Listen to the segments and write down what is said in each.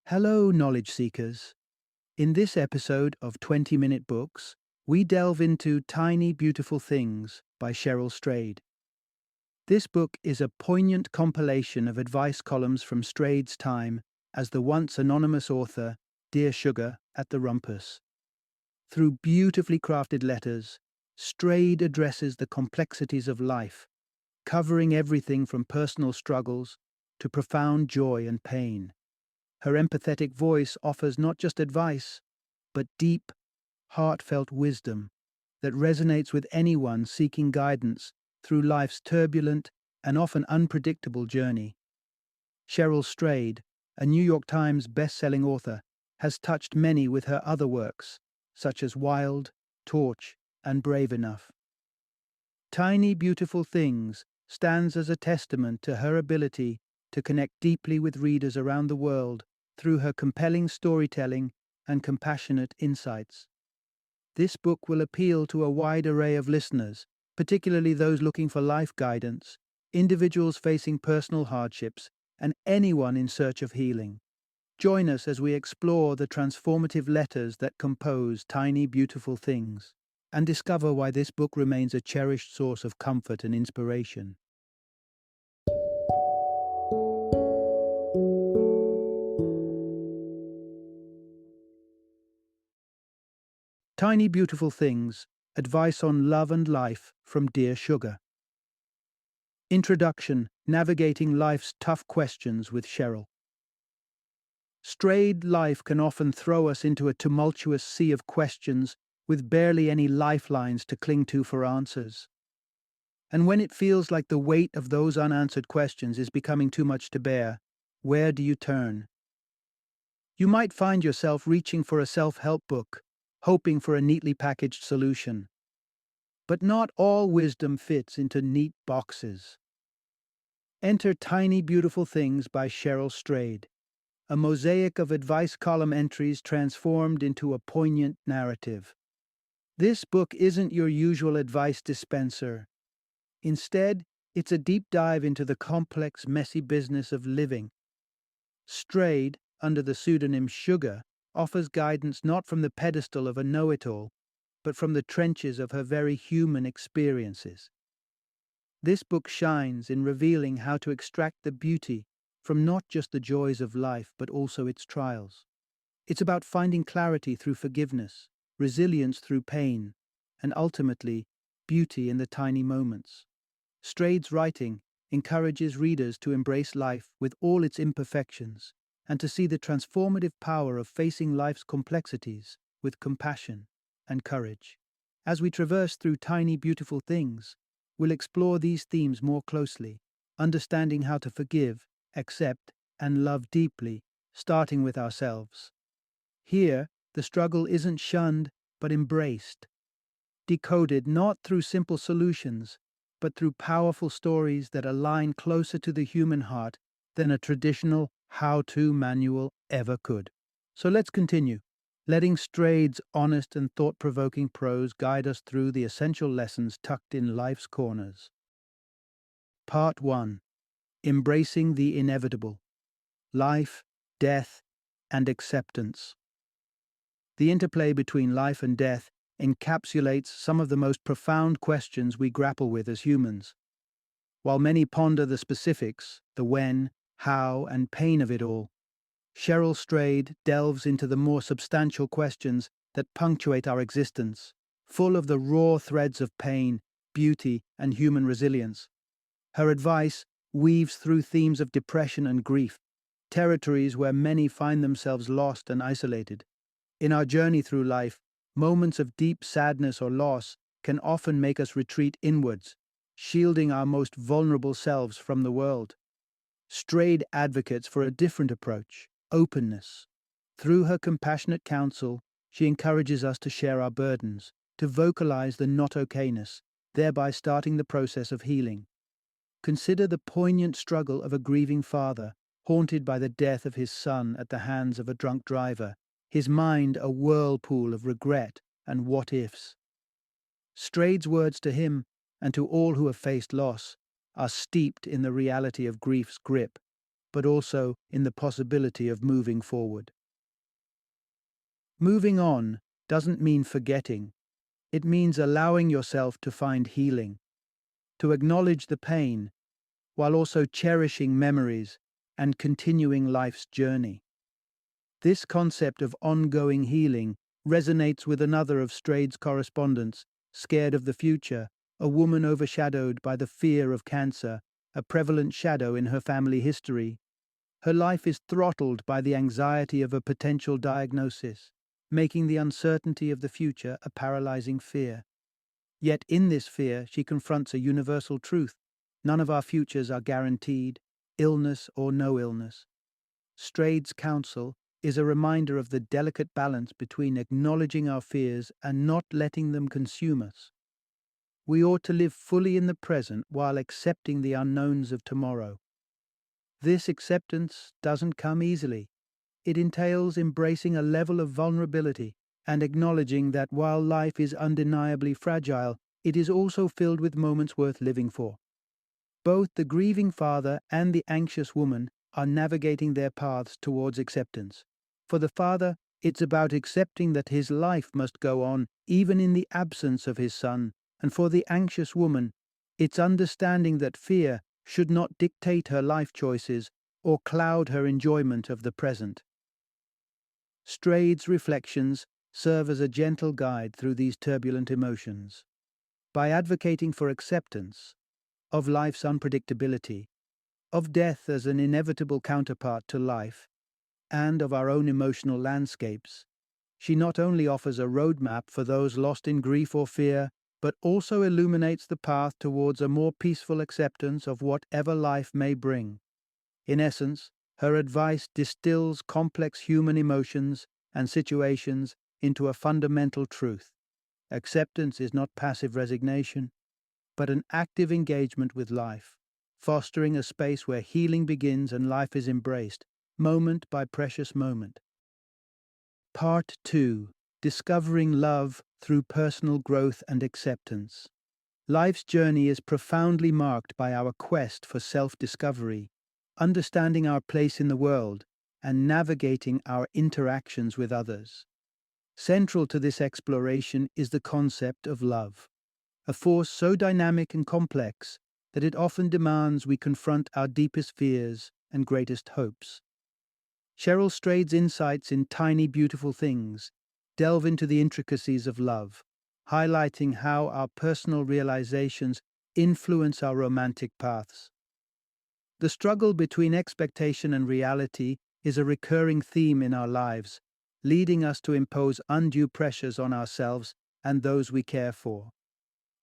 Hello, knowledge seekers. In this episode of 20-Minute Books, we delve into Tiny Beautiful Things by Cheryl Strayed. This book is a poignant compilation of advice columns from Strayed's time as the once anonymous author, Dear Sugar at the Rumpus. Through beautifully crafted letters, Strayed addresses the complexities of life, covering everything from personal struggles to profound joy and pain. Her empathetic voice offers not just advice, but deep, heartfelt wisdom that resonates with anyone seeking guidance through life's turbulent and often unpredictable journey. Cheryl Strayed, a New York Times best-selling author, has touched many with her other works, such as Wild, Torch, and Brave Enough. Tiny Beautiful Things stands as a testament to her ability to connect deeply with readers around the world through her compelling storytelling and compassionate insights. This book will appeal to a wide array of listeners, particularly those looking for life guidance, individuals facing personal hardships, and anyone in search of healing. Join us as we explore the transformative letters that compose Tiny Beautiful Things, and discover why this book remains a cherished source of comfort and inspiration. Tiny Beautiful Things, Advice on Love and Life from Dear Sugar. Introduction, Navigating Life's Tough Questions with Cheryl. Strayed life can often throw us into a tumultuous sea of questions with barely any lifelines to cling to for answers. And when it feels like the weight of those unanswered questions is becoming too much to bear, where do you turn? You might find yourself reaching for a self-help book, hoping for a neatly packaged solution. But not all wisdom fits into neat boxes. Enter Tiny Beautiful Things by Cheryl Strayed, a mosaic of advice column entries transformed into a poignant narrative. This book isn't your usual advice dispenser. Instead, it's a deep dive into the complex, messy business of living. Strayed, under the pseudonym Sugar, offers guidance not from the pedestal of a know-it-all, but from the trenches of her very human experiences. This book shines in revealing how to extract the beauty from not just the joys of life, but also its trials. It's about finding clarity through forgiveness, resilience through pain, and ultimately, beauty in the tiny moments. Strayed's writing encourages readers to embrace life with all its imperfections and to see the transformative power of facing life's complexities with compassion and courage. As we traverse through Tiny Beautiful Things, we'll explore these themes more closely, understanding how to forgive, accept, and love deeply, starting with ourselves. Here, the struggle isn't shunned, but embraced, decoded not through simple solutions, but through powerful stories that align closer to the human heart than a traditional how-to manual ever could. So let's continue, letting Strayed's honest and thought-provoking prose guide us through the essential lessons tucked in life's corners. Part 1. Embracing the Inevitable. Life, Death, and Acceptance. The interplay between life and death encapsulates some of the most profound questions we grapple with as humans. While many ponder the specifics, the when, how, and pain of it all, Cheryl Strayed delves into the more substantial questions that punctuate our existence, full of the raw threads of pain, beauty, and human resilience. Her advice weaves through themes of depression and grief, territories where many find themselves lost and isolated. In our journey through life, moments of deep sadness or loss can often make us retreat inwards, shielding our most vulnerable selves from the world. Strayed advocates for a different approach, openness. Through her compassionate counsel, she encourages us to share our burdens, to vocalize the not okayness, thereby starting the process of healing. Consider the poignant struggle of a grieving father, haunted by the death of his son at the hands of a drunk driver, his mind a whirlpool of regret and what-ifs. Strayed's words to him, and to all who have faced loss, are steeped in the reality of grief's grip. but also in the possibility of moving forward. Moving on doesn't mean forgetting. It means allowing yourself to find healing, to acknowledge the pain, while also cherishing memories and continuing life's journey. This concept of ongoing healing resonates with another of Strade's correspondents, scared of the future, a woman overshadowed by the fear of cancer, a prevalent shadow in her family history. Her life is throttled by the anxiety of a potential diagnosis, making the uncertainty of the future a paralyzing fear. Yet in this fear, she confronts a universal truth. None of our futures are guaranteed, illness or no illness. Strade's counsel is a reminder of the delicate balance between acknowledging our fears and not letting them consume us. We ought to live fully in the present while accepting the unknowns of tomorrow. This acceptance doesn't come easily. It entails embracing a level of vulnerability and acknowledging that while life is undeniably fragile, it is also filled with moments worth living for. Both the grieving father and the anxious woman are navigating their paths towards acceptance. For the father, it's about accepting that his life must go on even in the absence of his son, and for the anxious woman, it's understanding that fear should not dictate her life choices or cloud her enjoyment of the present. Strade's reflections serve as a gentle guide through these turbulent emotions. By advocating for acceptance of life's unpredictability, of death as an inevitable counterpart to life, and of our own emotional landscapes, she not only offers a roadmap for those lost in grief or fear, but also illuminates the path towards a more peaceful acceptance of whatever life may bring. In essence, her advice distills complex human emotions and situations into a fundamental truth. Acceptance is not passive resignation, but an active engagement with life, fostering a space where healing begins and life is embraced, moment by precious moment. Part 2. Discovering love through personal growth and acceptance. Life's journey is profoundly marked by our quest for self-discovery, understanding our place in the world, and navigating our interactions with others. Central to this exploration is the concept of love, a force so dynamic and complex that it often demands we confront our deepest fears and greatest hopes. Cheryl Strade's insights in Tiny Beautiful Things delve into the intricacies of love, highlighting how our personal realizations influence our romantic paths. The struggle between expectation and reality is a recurring theme in our lives, leading us to impose undue pressures on ourselves and those we care for.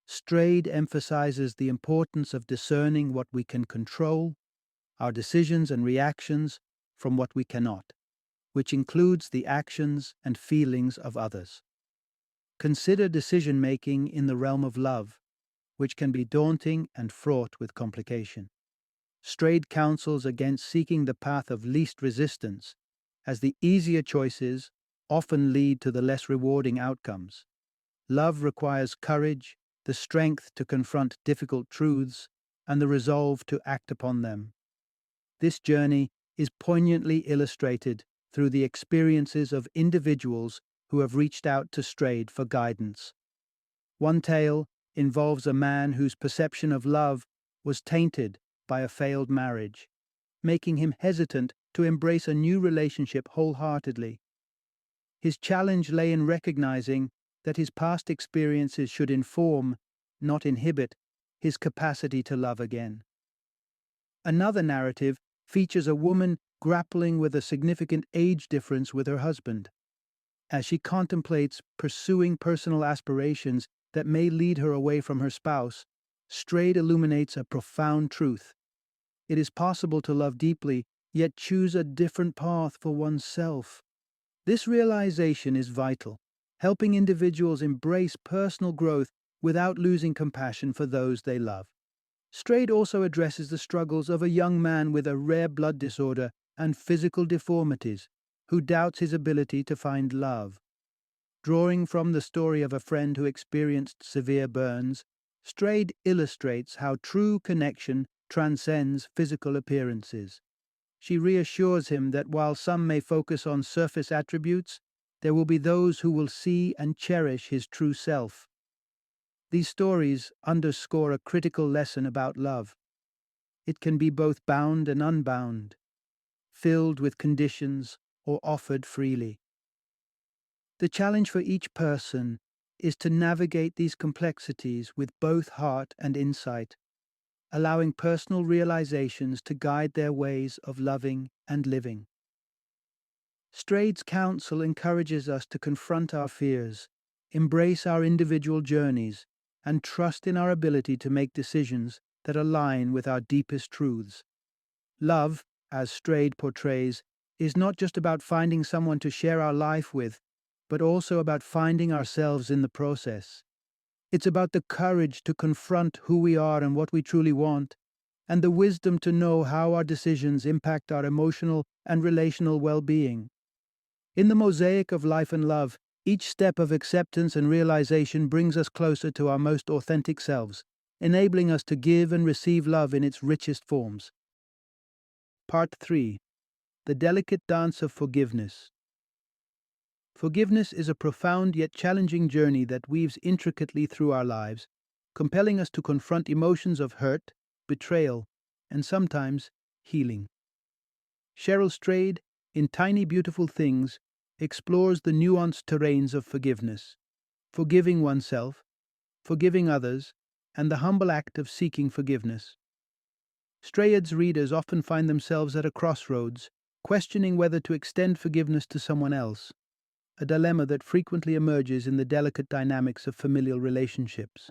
Strade emphasizes the importance of discerning what we can control, our decisions and reactions, from what we cannot, which includes the actions and feelings of others. Consider decision-making in the realm of love, which can be daunting and fraught with complication. Strade counsels against seeking the path of least resistance, as the easier choices often lead to the less rewarding outcomes. Love requires courage, the strength to confront difficult truths, and the resolve to act upon them. This journey is poignantly illustrated through the experiences of individuals who have reached out to Strade for guidance. One tale involves a man whose perception of love was tainted by a failed marriage, making him hesitant to embrace a new relationship wholeheartedly. His challenge lay in recognizing that his past experiences should inform, not inhibit, his capacity to love again. Another narrative features a woman grappling with a significant age difference with her husband. As she contemplates pursuing personal aspirations that may lead her away from her spouse, Strade illuminates a profound truth. It is possible to love deeply, yet choose a different path for oneself. This realization is vital, helping individuals embrace personal growth without losing compassion for those they love. Strade also addresses the struggles of a young man with a rare blood disorder and physical deformities, who doubts his ability to find love. Drawing from the story of a friend who experienced severe burns, Strade illustrates how true connection transcends physical appearances. She reassures him that while some may focus on surface attributes, there will be those who will see and cherish his true self. These stories underscore a critical lesson about love. It can be both bound and unbound, filled with conditions or offered freely. The challenge for each person is to navigate these complexities with both heart and insight, allowing personal realizations to guide their ways of loving and living. Strade's counsel encourages us to confront our fears, embrace our individual journeys, and trust in our ability to make decisions that align with our deepest truths. Love, as Strade portrays, is not just about finding someone to share our life with, but also about finding ourselves in the process. It's about the courage to confront who we are and what we truly want, and the wisdom to know how our decisions impact our emotional and relational well-being. In the mosaic of life and love, each step of acceptance and realization brings us closer to our most authentic selves, enabling us to give and receive love in its richest forms. Part 3. The Delicate Dance of Forgiveness. Forgiveness is a profound yet challenging journey that weaves intricately through our lives, compelling us to confront emotions of hurt, betrayal, and sometimes healing. Cheryl Strayed, in Tiny Beautiful Things, explores the nuanced terrains of forgiveness, forgiving oneself, forgiving others, and the humble act of seeking forgiveness. Strayed's readers often find themselves at a crossroads, questioning whether to extend forgiveness to someone else, a dilemma that frequently emerges in the delicate dynamics of familial relationships.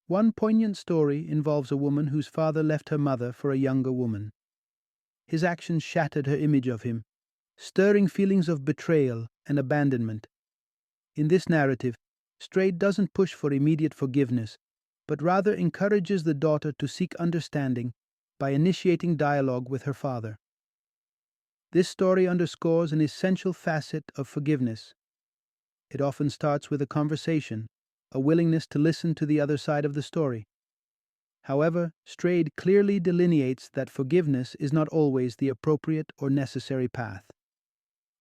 One poignant story involves a woman whose father left her mother for a younger woman. His actions shattered her image of him, stirring feelings of betrayal and abandonment. In this narrative, Strayed doesn't push for immediate forgiveness, but rather encourages the daughter to seek understanding by initiating dialogue with her father. This story underscores an essential facet of forgiveness. It often starts with a conversation, a willingness to listen to the other side of the story. However, Strayed clearly delineates that forgiveness is not always the appropriate or necessary path.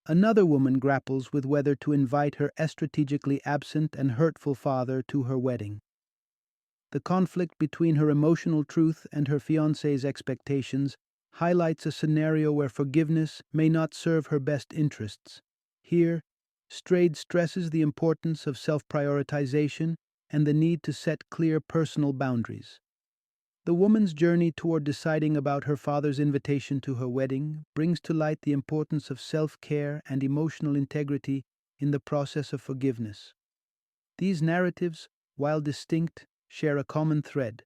Another woman grapples with whether to invite her strategically absent and hurtful father to her wedding. The conflict between her emotional truth and her fiancé's expectations highlights a scenario where forgiveness may not serve her best interests. Here, Strayed stresses the importance of self-prioritization and the need to set clear personal boundaries. The woman's journey toward deciding about her father's invitation to her wedding brings to light the importance of self-care and emotional integrity in the process of forgiveness. These narratives, while distinct, share a common thread.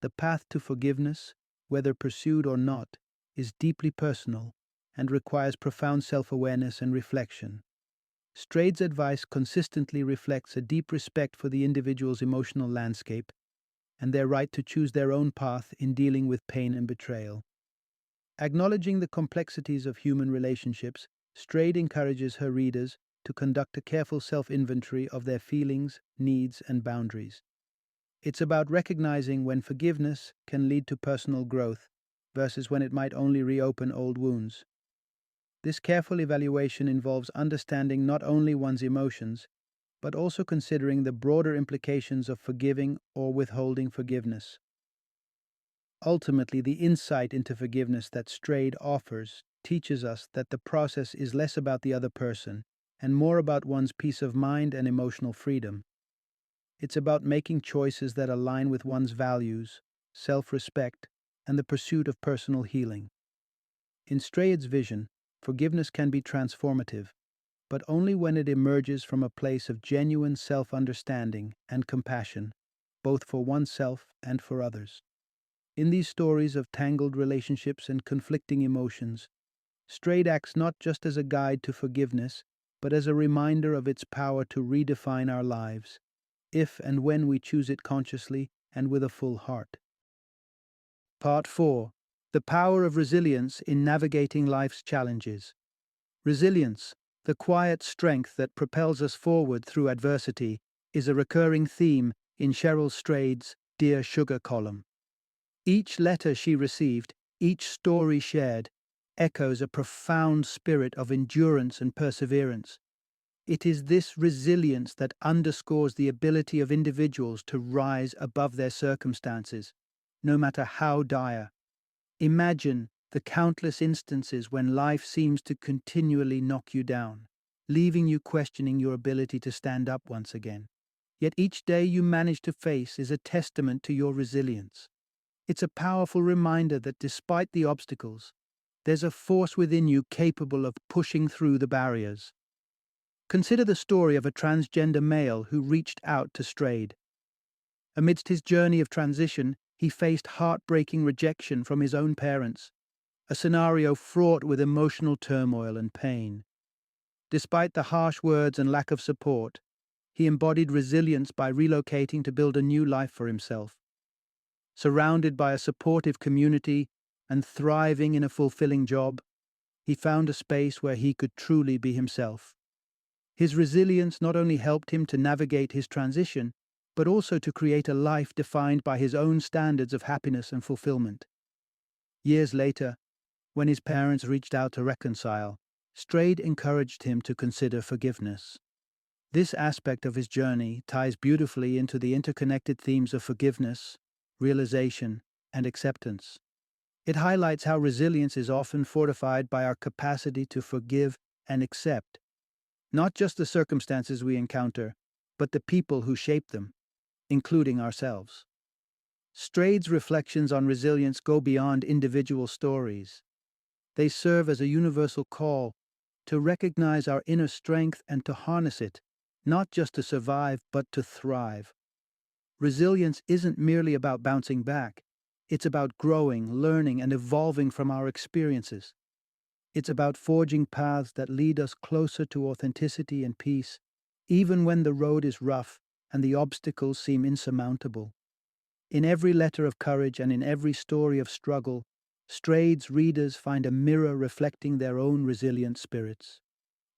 The path to forgiveness, whether pursued or not, is deeply personal and requires profound self-awareness and reflection. Strade's advice consistently reflects a deep respect for the individual's emotional landscape and their right to choose their own path in dealing with pain and betrayal. Acknowledging the complexities of human relationships, Strayed encourages her readers to conduct a careful self-inventory of their feelings, needs, and boundaries. It's about recognizing when forgiveness can lead to personal growth versus when it might only reopen old wounds. This careful evaluation involves understanding not only one's emotions, but also considering the broader implications of forgiving or withholding forgiveness. Ultimately, the insight into forgiveness that Strayed offers teaches us that the process is less about the other person and more about one's peace of mind and emotional freedom. It's about making choices that align with one's values, self-respect, and the pursuit of personal healing. In Strayed's vision, forgiveness can be transformative, but only when it emerges from a place of genuine self-understanding and compassion, both for oneself and for others. In these stories of tangled relationships and conflicting emotions, Strayed acts not just as a guide to forgiveness, but as a reminder of its power to redefine our lives, if and when we choose it consciously and with a full heart. Part 4. The Power of Resilience in Navigating Life's Challenges. Resilience, the quiet strength that propels us forward through adversity, is a recurring theme in Cheryl Strayed's Dear Sugar column. Each letter she received, Each story shared echoes a profound spirit of endurance and perseverance. It is this resilience that underscores the ability of individuals to rise above their circumstances, no matter how dire. Imagine the countless instances when life seems to continually knock you down, leaving you questioning your ability to stand up once again. Yet each day you manage to face is a testament to your resilience. It's a powerful reminder that despite the obstacles, there's a force within you capable of pushing through the barriers. Consider the story of a transgender male who reached out to Strayed. Amidst his journey of transition, he faced heartbreaking rejection from his own parents, a scenario fraught with emotional turmoil and pain. Despite the harsh words and lack of support, he embodied resilience by relocating to build a new life for himself. Surrounded by a supportive community and thriving in a fulfilling job, he found a space where he could truly be himself. His resilience not only helped him to navigate his transition, but also to create a life defined by his own standards of happiness and fulfillment. Years later, when his parents reached out to reconcile, Strayed encouraged him to consider forgiveness. This aspect of his journey ties beautifully into the interconnected themes of forgiveness, realization, and acceptance. It highlights how resilience is often fortified by our capacity to forgive and accept, not just the circumstances we encounter, but the people who shape them, including ourselves. Strayed's reflections on resilience go beyond individual stories. They serve as a universal call to recognize our inner strength and to harness it, not just to survive, but to thrive. Resilience isn't merely about bouncing back. It's about growing, learning, and evolving from our experiences. It's about forging paths that lead us closer to authenticity and peace, even when the road is rough and the obstacles seem insurmountable. In every letter of courage and in every story of struggle, Strayed's readers find a mirror reflecting their own resilient spirits.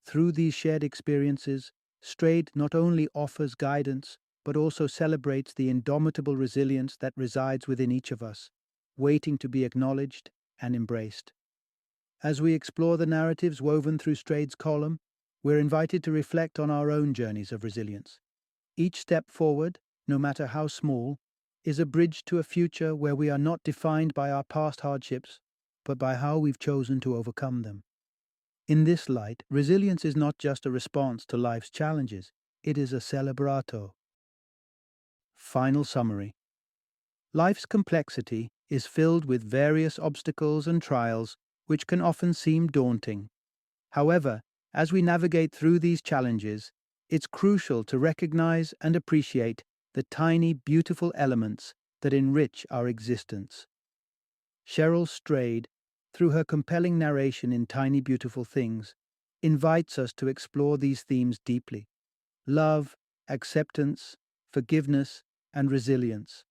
Through these shared experiences, Strayed not only offers guidance, but also celebrates the indomitable resilience that resides within each of us, waiting to be acknowledged and embraced. As we explore the narratives woven through Strayed's column, we're invited to reflect on our own journeys of resilience. Each step forward, no matter how small, is a bridge to a future where we are not defined by our past hardships, but by how we've chosen to overcome them. In this light, resilience is not just a response to life's challenges, it is a celebrato. Final summary. Life's complexity is filled with various obstacles and trials which can often seem daunting. However, as we navigate through these challenges, it's crucial to recognize and appreciate the tiny, beautiful elements that enrich our existence. Cheryl Strayed, through her compelling narration in Tiny Beautiful Things, invites us to explore these themes deeply: love, acceptance, forgiveness, and resilience.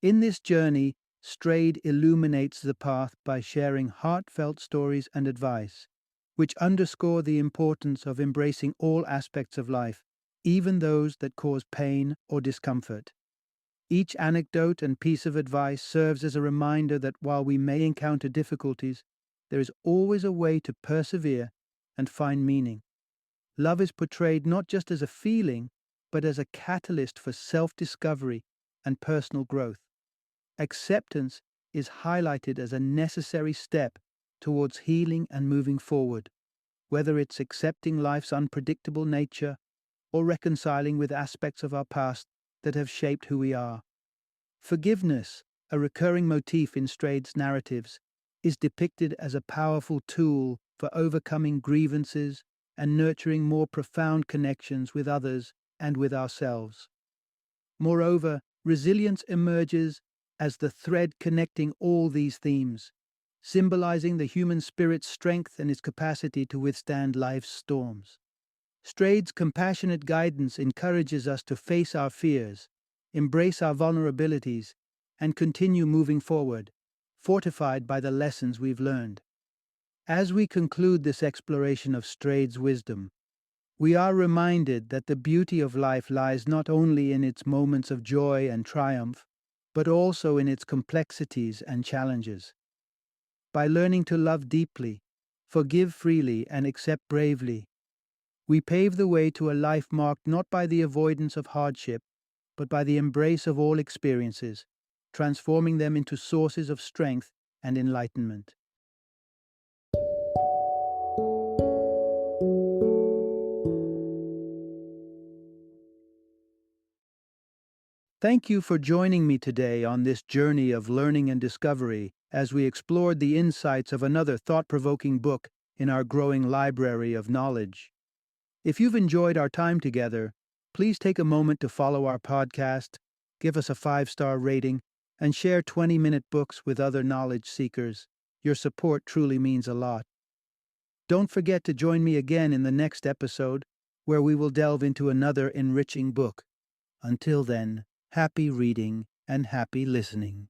In this journey, Strayed illuminates the path by sharing heartfelt stories and advice, which underscore the importance of embracing all aspects of life, even those that cause pain or discomfort. Each anecdote and piece of advice serves as a reminder that while we may encounter difficulties, there is always a way to persevere and find meaning. Love is portrayed not just as a feeling, but as a catalyst for self-discovery and personal growth. Acceptance is highlighted as a necessary step towards healing and moving forward, whether it's accepting life's unpredictable nature or reconciling with aspects of our past that have shaped who we are. Forgiveness, a recurring motif in Strayed's narratives, is depicted as a powerful tool for overcoming grievances and nurturing more profound connections with others and with ourselves. Moreover, resilience emerges as the thread connecting all these themes, symbolizing the human spirit's strength and its capacity to withstand life's storms. Strayed's compassionate guidance encourages us to face our fears, embrace our vulnerabilities, and continue moving forward, fortified by the lessons we've learned. As we conclude this exploration of Strayed's wisdom, we are reminded that the beauty of life lies not only in its moments of joy and triumph, but also in its complexities and challenges. by learning to love deeply, forgive freely, and accept bravely. We pave the way to a life marked not by the avoidance of hardship, but by the embrace of all experiences, transforming them into sources of strength and enlightenment. Thank you for joining me today on this journey of learning and discovery as we explored the insights of another thought provoking book in our growing library of knowledge. If you've enjoyed our time together, please take a moment to follow our podcast, give us a 5-star rating, and share 20-minute books with other knowledge seekers. Your support truly means a lot. Don't forget to join me again in the next episode, where we will delve into another enriching book. Until then, happy reading and happy listening.